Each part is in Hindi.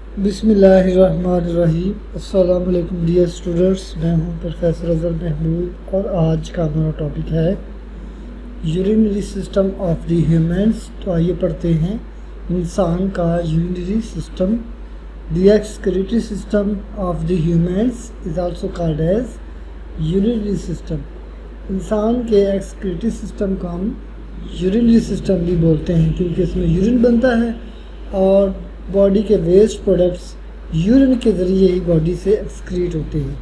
बिस्मिल्लाहिर्रहमानिर्रहीम। अस्सलाम वालेकुम डियर स्टूडेंट्स, मैं हूं प्रोफेसर अज़हर महमूद और आज का हमारा टॉपिक है urinary system of the humans. तो आइए पढ़ते हैं इंसान का urinary system. The excretory system of the humans is also called as urinary system. इंसान के एक्सक्रीटरी सिस्टम को हम यूरिनरी सिस्टम भी बोलते हैं क्योंकि इसमें यूरिन बनता है और बॉडी के वेस्ट प्रोडक्ट्स यूरिन के ज़रिए ही बॉडी से एक्सक्रीट होते हैं।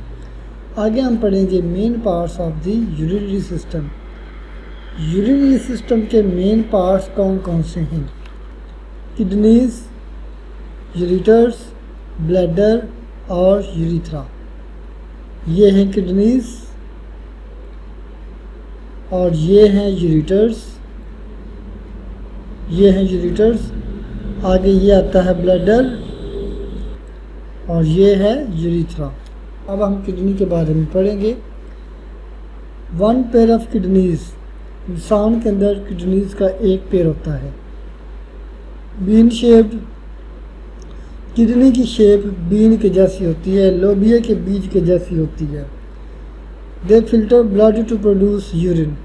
आगे हम पढ़ेंगे main parts of the urinary system. Urinary system के मेन पार्ट्स कौन कौन से हैं? किडनीज, यूरेटर्स, ब्लैडर और यूरिथ्रा। ये हैं किडनीज और ये हैं यूरेटर्स। ये हैं यूरेटर्स। आगे ये आता है ब्लैडर और ये है यूरिथ्रा। अब हम किडनी के बारे में पढ़ेंगे। वन पेयर ऑफ किडनीज, इंसान के अंदर किडनीज का एक पेयर होता है। बीन शेप्ड, किडनी की शेप बीन के जैसी होती है, लोबिया के बीज के जैसी होती है। They filter blood to produce urine,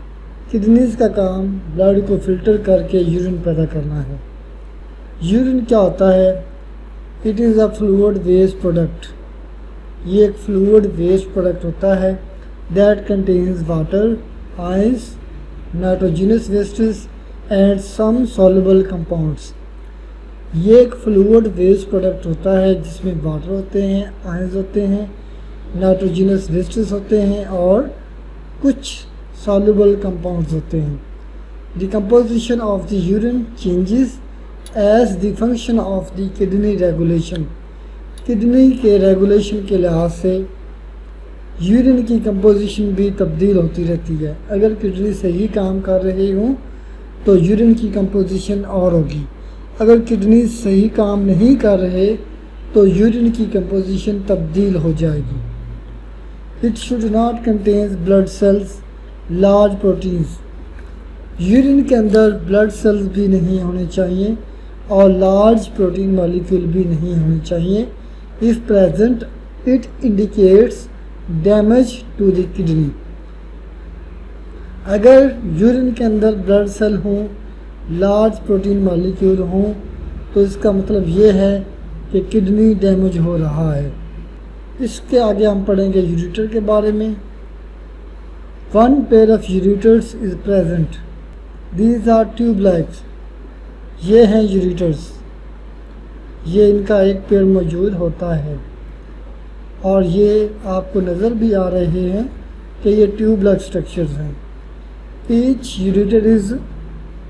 kidneys का काम ब्लड को फिल्टर करके यूरिन पैदा करना है। यूरिन क्या होता है? It is a fluid waste product. ये एक फ्लूइड वेस्ट प्रोडक्ट होता है that contains water, ions, nitrogenous wastage and some soluble compounds. ये एक फ्लूइड वेस्ट प्रोडक्ट होता है जिसमें वाटर होते हैं, आयंस होते हैं, नाइट्रोजनस वेस्टेज होते हैं और कुछ सॉल्युबल कंपाउंड्स होते हैं। The composition of the urine changes as the function of the kidney regulation. Kidney के रेगुलेशन के लिहाज से यूरिन की कंपोजिशन भी तब्दील होती रहती है। अगर किडनी सही काम कर रहे हों तो यूरिन की कंपोजिशन और होगी, अगर किडनी सही काम नहीं कर रहे तो यूरिन की कंपोजिशन तब्दील हो जाएगी। It should not contains blood cells, large proteins. Urine के अंदर ब्लड सेल्स भी नहीं होने चाहिए और लार्ज प्रोटीन मॉलिक्यूल भी नहीं होने चाहिए। If present it indicates damage to the kidney. अगर यूरिन के अंदर ब्लड सेल हों, लार्ज प्रोटीन मॉलिक्यूल हों तो इसका मतलब ये है कि किडनी डैमेज हो रहा है। इसके आगे हम पढ़ेंगे यूरेटर के बारे में। One pair of ureters is present, these are tube likes. ये हैं यूरेटर्स, ये इनका एक पेयर मौजूद होता है और ये आपको नज़र भी आ रहे हैं कि ये ट्यूब लाइक स्ट्रक्चर्स हैं। Each ureter is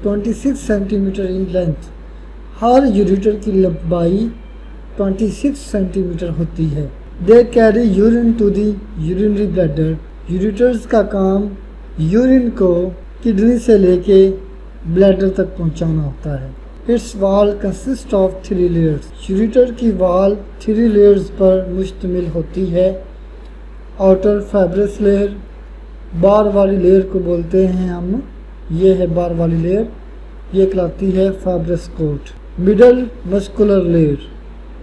26 centimetre in length. हर यूरेटर की लंबाई 26 सेंटीमीटर होती है। They carry urine to the urinary bladder. Ureters का काम यूरिन को किडनी से लेके ब्लैडर तक पहुंचाना होता है। इट्स वाल कंसिस्ट ऑफ 3 लेयर्स। यूरेटर की वाल 3 लेयर्स पर मुश्तमिल होती है। आउटर फाइब्रस लेयर, बार वाली लेयर को बोलते हैं हम, ये है बार वाली लेयर, ये कहलाती है fibrous coat. Middle muscular layer,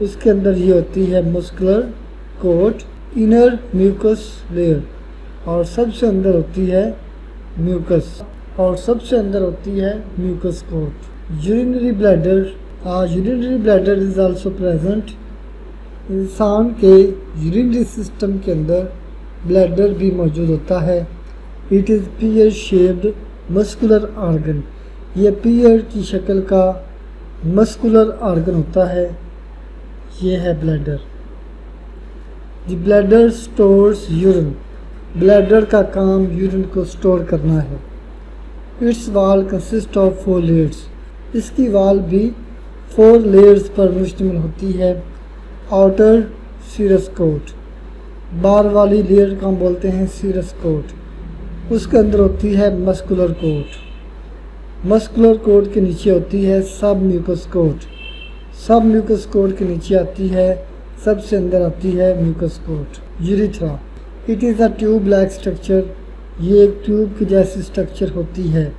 उसके अंदर ये होती है muscular coat. Inner mucous layer और सबसे अंदर होती है म्यूकस और सबसे अंदर होती है mucous coat. Urinary bladder, urinary bladder is also present. इंसान के यूरिनरी सिस्टम के अंदर ब्लैडर भी मौजूद होता है। It is pear shaped muscular organ. ये पीयर की शक्ल का मस्कुलर आर्गन होता है, ये है bladder. The bladder stores urine. Bladder का काम यूरिन को स्टोर करना है। इट्स वाल कंसिस्ट ऑफ 4 लेयर्स। इसकी वाल भी 4 लेयर्स पर मुश्तमिल होती है। आउटर सीरस कोट, बार वाली लेयर को हम बोलते हैं सीरस कोट। उसके अंदर होती है मस्कुलर कोट। मस्कुलर कोट के नीचे होती है sub mucous coat. Sub mucous coat के नीचे आती है, सबसे अंदर आती है mucous coat. Urethra, it is a tube like structure. ये एक ट्यूब की जैसी स्ट्रक्चर होती है,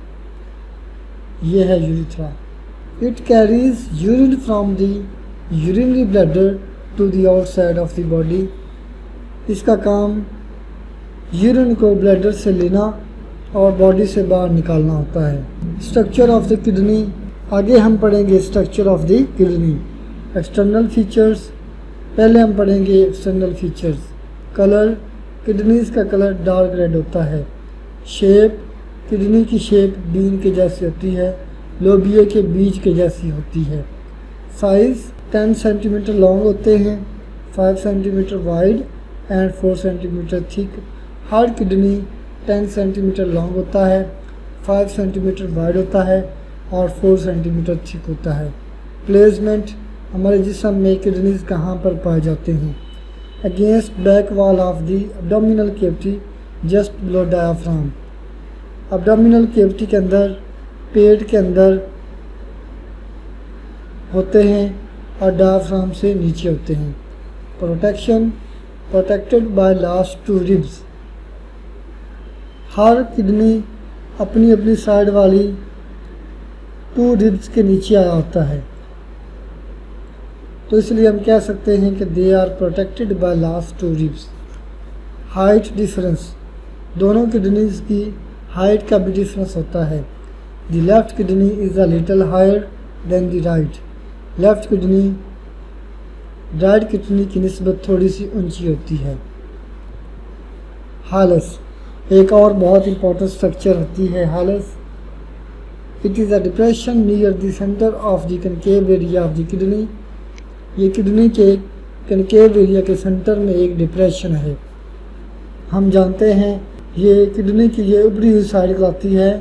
ये है urethra. It carries urine from the urinary bladder to the outside of the body. इसका काम यूरिन को ब्लैडर से लेना और बॉडी से बाहर निकालना होता है। स्ट्रक्चर ऑफ द किडनी, आगे हम पढ़ेंगे structure of the kidney. External features, पहले हम पढ़ेंगे एक्सटर्नल फीचर्स। कलर, किडनीज का कलर डार्क रेड होता है। शेप, किडनी की शेप बीन के जैसी होती है, लोबिया के बीज के जैसी होती है। साइज़ 10 सेंटीमीटर लॉन्ग होते हैं, 5 centimetre wide and 4 centimetre thick. Her kidney 10 centimetre long होता है, 5 सेंटीमीटर वाइड होता है और 4 सेंटीमीटर थिक होता है। प्लेसमेंट, हमारे जिस्म में किडनीज कहाँ पर पाए जाते हैं? Against back wall of the abdominal cavity just below diaphragm. Abdominal cavity के अंदर, पेट के अंदर होते हैं और डायाफ्राम से नीचे होते हैं। Protection, protected by last 2 ribs. Her kidney अपनी अपनी साइड वाली 2 रिब्स के नीचे आया होता है, तो इसलिए हम कह सकते हैं कि they are protected by last 2 ribs. Height difference, दोनों किडनीज की हाइट का भी डिफरेंस होता है। The left kidney is a little higher than the right. Left kidney right kidney की निस्बत थोड़ी सी ऊंची होती है। हालस, एक और बहुत इंपॉर्टेंट स्ट्रक्चर होती है hilus. It is a depression near the centre of the concave area of the kidney. ये किडनी के कनकेव एरिया के सेंटर में एक डिप्रेशन है। हम जानते हैं ये किडनी की ये ऊपरी हुई साइड कहलाती है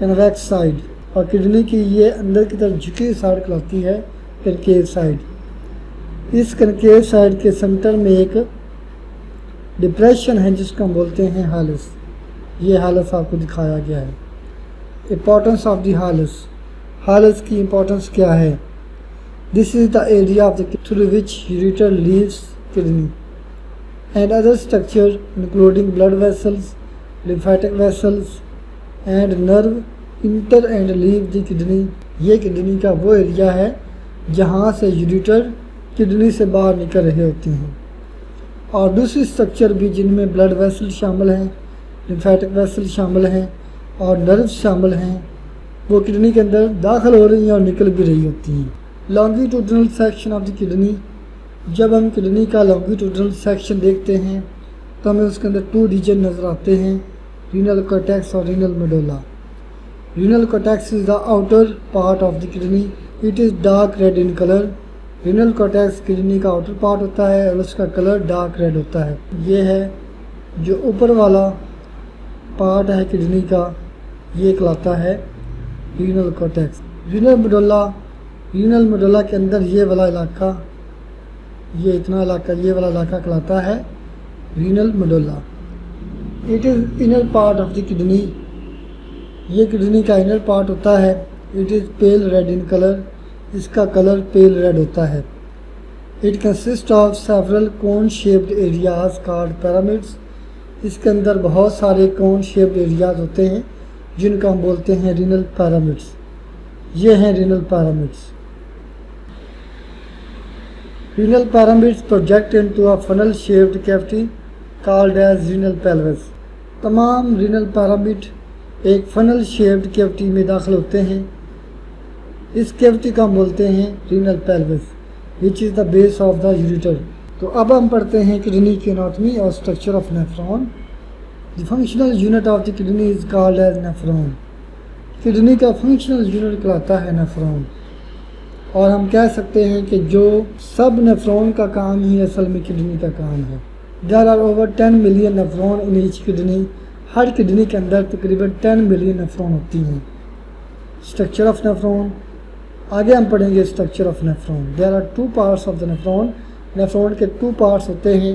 कन्वेक्स साइड, और किडनी की ये अंदर की तरफ झुकी साइड कहलाती है कनकेव साइड। इस कनकेव साइड के सेंटर में एक डिप्रेशन है जिसको हम बोलते हैं हालस। ये हालस आपको दिखाया गया है। इम्पोर्टेंस ऑफ द हालस, हालस की इम्पोर्टेंस क्या है? This is the area of the through which ureter leaves kidney and other structure including blood vessels, lymphatic vessels and nerve enter and leave the kidney। ये किडनी का वो एरिया है जहाँ से यूरेटर किडनी से बाहर निकल रहे होते हैं। और दूसरी स्ट्रक्चर भी जिनमें ब्लड वेसल शामिल हैं, लिम्फेटिक वेसल शामिल हैं और नर्व शामिल हैं, वो किडनी के अंदर दाखिल हो रही हैं और निकल भी रही होती हैं। Longitudinal section of the kidney, जब हम किडनी का लॉन्गिट्यूडनल सेक्शन देखते हैं तो हमें उसके अंदर 2 रीजन नज़र आते हैं, रीनल कॉर्टेक्स और renal medulla. Renal cortex is the outer part of the kidney, it is dark red in colour. Renal cortex kidney का आउटर पार्ट होता है और उसका कलर डार्क रेड होता है। ये है जो ऊपर वाला पार्ट है किडनी का, ये कहलाता है रीनल कॉर्टेक्स। रीनल मेडुला के अंदर ये वाला इलाका, ये इतना इलाका, ये वाला इलाका कहलाता है renal medulla. It is inner part of the kidney, ये किडनी का इनर पार्ट होता है। It is pale red in colour, इसका कलर पेल रेड होता है। It consist of several cone shaped areas called pyramids. इसके अंदर बहुत सारे कोन शेप्ड एरियाज होते हैं जिनको हम बोलते हैं रीनल पिरामिड्स। ये हैं renal pyramids. Renal pyramids project into a funnel-shaped cavity called as renal pelvis। तमाम renal pyramid एक funnel shaped cavity में दाखिल होते हैं। इस cavity को हम बोलते हैं renal pelvis, which is the base of the ureter। तो अब हम पढ़ते हैं किडनी की एनाटॉमी और structure of nephron. The functional unit of the kidney is called as nephron। Kidney का फंक्शनल यूनिट कहलाता है नेफ्रॉन। और हम कह सकते हैं कि जो सब नेफ्रॉन का काम ही असल में किडनी का काम है। There are over 10 million nephron in each kidney. हर किडनी के अंदर तकरीबन 10 मिलियन नेफ्रॉन होती हैं। स्ट्रक्चर ऑफ नेफ्रॉन, आगे हम पढ़ेंगे structure of nephron. There are 2 parts of the nephron. Nephron के 2 पार्ट्स होते हैं,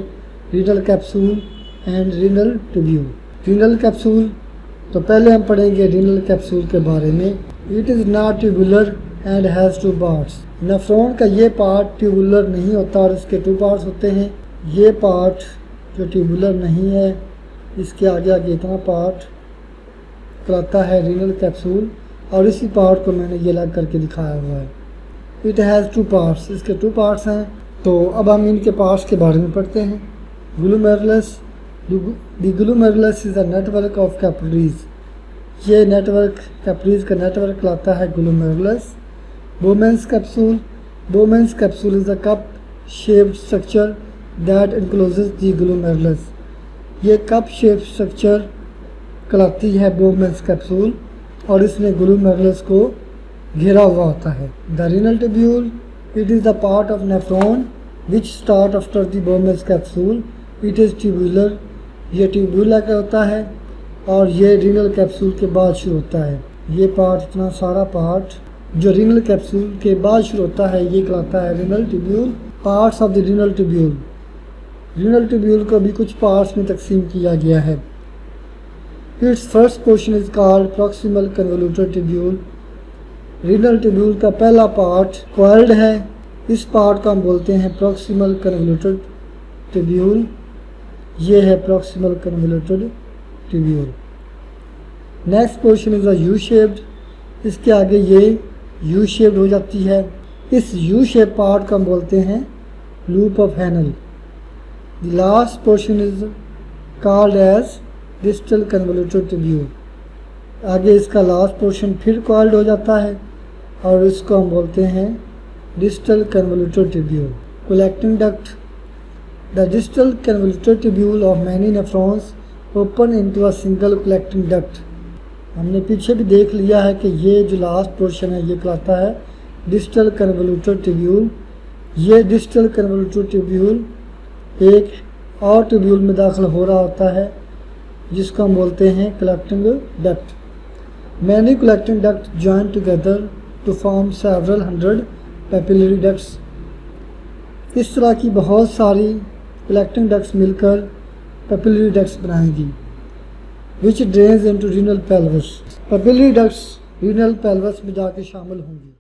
renal capsule and renal tubule. Renal capsule, तो पहले हम पढ़ेंगे रीनल कैप्सूल के बारे में। It is not tubular and has 2 parts. Nephron का ये पार्ट ट्यूबुलर नहीं होता और इसके 2 पार्ट्स होते हैं। ये पार्ट जो ट्यूबुलर नहीं है, इसके आगे आगे इतना पार्ट कहलाता है रीनल कैप्सूल, और इसी पार्ट को मैंने ये अलग करके दिखाया हुआ है। इट हैज़ 2 पार्ट्स, इसके 2 पार्ट्स हैं। तो अब हम इनके पार्ट्स के बारे में पढ़ते हैं। Glomerulus, the glomerulus is a network of capillaries. ये नेटवर्क कैपिलरीज का नेटवर्क लाता है glomerulus. बोमेंस capsule, बोमेंस capsule is a cup shaped structure that encloses the glomerulus. ये कप शेप्ड स्ट्रक्चर कहलाती है बोमेंस कैप्सूल और इसमें ग्लोमेरुलस को घेरा हुआ होता है। The renal tubule, it is the part of nephron which start after the बोमेंस capsule, it is tubular. ये ट्यूबुला का होता है और ये रीनल कैप्सूल के बाद शुरू होता है। ये पार्ट, इतना सारा पार्ट जो रीनल कैप्सूल के बाद शुरू होता है, ये कहलाता है renal tubule. Parts of the renal tubule, renal tubule को भी कुछ पार्ट्स में तकसीम किया गया है। Its first portion is called proximal convoluted tubule. Renal tubule का पहला पार्ट कॉइल्ड है, इस पार्ट को हम बोलते हैं प्रॉक्सिमल कन्वोल्यूटर ट्यूब्यूल। ये है proximal convoluted tubule. Next portion is a U shaped, इसके आगे ये यू शेप्ड हो जाती है। इस यू शेप पार्ट को हम बोलते हैं loop of Henle. The last portion is called as distal convoluted tubule. आगे इसका लास्ट पोर्शन फिर कॉइल्ड हो जाता है और इसको हम बोलते हैं distal convoluted tubule. Collecting duct, the distal convoluted tubule of many nephrons open into a single collecting duct. हमने पीछे भी देख लिया है कि ये जो लास्ट पोर्शन है ये कहलाता है डिस्टल कन्वोल्यूटर ट्यूब्यूल। ये डिस्टल कन्वोल्यूटर ट्यूब्यूल एक और ट्यूब्यूल में दाखिल हो रहा होता है जिसको हम बोलते हैं collecting duct. Many collecting duct join together to form several 100 papillary ducts. इस तरह की बहुत सारी कलेक्टिंग डक्ट्स मिलकर पैपिलरी डक्ट्स बनाएंगी which drains into renal pelvis. Papillary ducts renal pelvis में जाके शामिल होंगी।